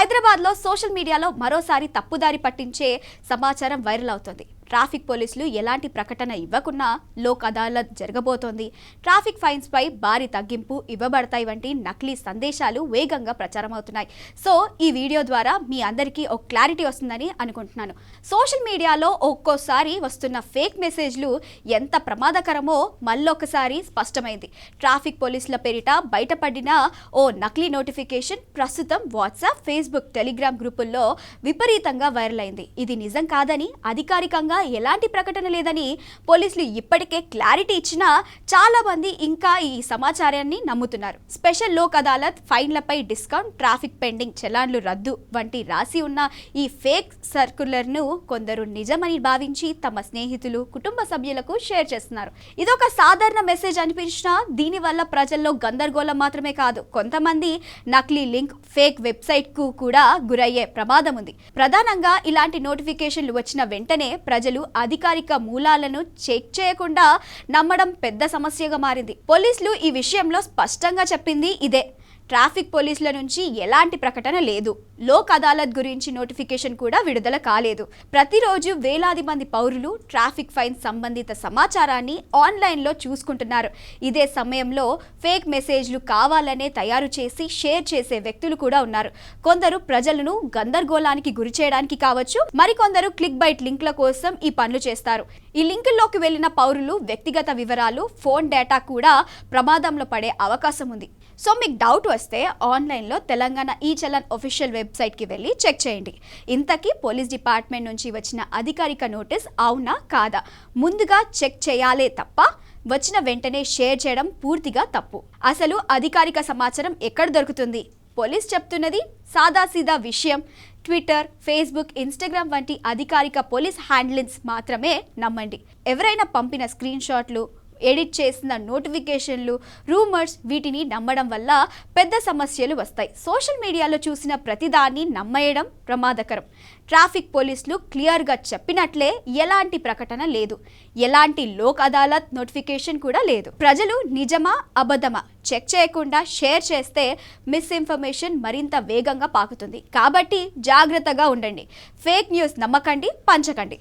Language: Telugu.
హైదరాబాద్లో సోషల్ మీడియాలో మరోసారి తప్పుదారి పట్టించే సమాచారం వైరల్ అవుతోంది. ట్రాఫిక్ పోలీసులు ఎలాంటి ప్రకటన ఇవ్వకున్నా లోక్ అదాలత్ జరగబోతోంది. ట్రాఫిక్ ఫైన్స్ పై భారీ తగ్గింపు ఇవ్వబడతాయి వంటి నకిలీ సందేశాలు వేగంగా ప్రచారమవుతున్నాయి. సో ఈ వీడియో ద్వారా మీ అందరికీ ఒక క్లారిటీ వస్తుందని అనుకుంటున్నాను. సోషల్ మీడియాలో ఒక్కోసారి వస్తున్న ఫేక్ మెసేజ్లు ఎంత ప్రమాదకరమో మళ్ళొకసారి స్పష్టమైంది. ట్రాఫిక్ పోలీసుల పేరిట బయటపడిన ఓ నకిలీ నోటిఫికేషన్ ప్రస్తుతం వాట్సాప్, ఫేస్బుక్, టెలిగ్రామ్ గ్రూపుల్లో విపరీతంగా వైరల్ అయింది. ఇది నిజం కాదని, అధికారికంగా ఎలాంటి ప్రకటన లేదని పోలీసులు ఇప్పటికే క్లారిటీ ఇచ్చినా చాలా మంది ఇంకా ఈ సమాచారాన్ని నమ్ముతున్నారు. స్పెషల్ లోక్ అదాలత్, ఫైన్లపై డిస్కౌంట్, ట్రాఫిక్ పెండింగ్, చలాన్లు రద్దు వంటి రాసి ఉన్న ఈ ఫేక్ సర్క్యులర్ను కొందరు నిజమని భావించి తమ స్నేహితులు, కుటుంబ సభ్యులకు షేర్ చేస్తున్నారు. ఇదొక సాధారణ మెసేజ్ అనిపించినా దీనివల్ల ప్రజల్లో గందరగోళం మాత్రమే కాదు, కొంతమంది నకిలీ లింక్, ఫేక్ వెబ్సైట్ కు కూడా గురయ్యే ప్రమాదం ఉంది. ప్రధానంగా ఇలాంటి నోటిఫికేషన్లు వచ్చిన వెంటనే ప్రజలు అధికారిక మూలాలను చెక్ చేయకుండా నమ్మడం పెద్ద సమస్యగా మారింది. పోలీసులు ఈ విషయంలో స్పష్టంగా చెప్పింది ఇదే. ట్రాఫిక్ పోలీసుల నుంచి ఎలాంటి ప్రకటన లేదు. లోక్ అదాలత్ గురించి నోటిఫికేషన్ కూడా విడుదల కాలేదు. ప్రతిరోజు వేలాది మంది పౌరులు ట్రాఫిక్ ఫైన్ సంబంధిత సమాచారాన్ని ఆన్లైన్లో చూసుకుంటున్నారు. ఇదే సమయంలో ఫేక్ మెసేజ్లు కావాలనే తయారు చేసి షేర్ చేసే వ్యక్తులు కూడా ఉన్నారు. కొందరు ప్రజలను గందరగోళానికి గురి చేయడానికి కావచ్చు, మరికొందరు క్లిక్ బైట్ లింక్ల కోసం ఈ పనులు చేస్తారు. ఈ లింకుల్లోకి వెళ్లిన పౌరులు వ్యక్తిగత వివరాలు, ఫోన్ డేటా కూడా ప్రమాదంలో పడే అవకాశం ఉంది. సో మీకు డౌట్ వస్తే ఆన్లైన్లో తెలంగాణ ఈ-చలాన్ ఆఫీషియల్ వెబ్సైట్కి వెళ్ళి చెక్ చేయండి. ఇంతకీ పోలీస్ డిపార్ట్మెంట్ నుంచి వచ్చిన అధికారిక నోటీస్ అవునా కాదా ముందుగా చెక్ చేయాలే తప్ప వచ్చిన వెంటనే షేర్ చేయడం పూర్తిగా తప్పు. అసలు అధికారిక సమాచారం ఎక్కడ దొరుకుతుంది? పోలీస్ చెప్తున్నది సాదాసీదా విషయం. ట్విట్టర్, ఫేస్బుక్, ఇన్స్టాగ్రామ్ వంటి అధికారిక పోలీస్ హ్యాండిల్స్ మాత్రమే నమ్మండి. ఎవరైనా పంపిన స్క్రీన్ షాట్లు, ఎడిట్ చేసిన నోటిఫికేషన్లు, రూమర్స్ వీటిని నమ్మడం వల్ల పెద్ద సమస్యలు వస్తాయి. సోషల్ మీడియాలో చూసిన ప్రతిదాన్ని నమ్మేయడం ప్రమాదకరం. ట్రాఫిక్ పోలీసులు క్లియర్గా చెప్పినట్లే ఎలాంటి ప్రకటన లేదు, ఎలాంటి లోక్ అదాలత్ నోటిఫికేషన్ కూడా లేదు. ప్రజలు నిజమా అబద్ధమా చెక్ చేయకుండా షేర్ చేస్తే మిస్ఇన్ఫర్మేషన్ మరింత వేగంగా పాకుతుంది. కాబట్టి జాగ్రత్తగా ఉండండి. ఫేక్ న్యూస్ నమ్మకండి, పంచకండి.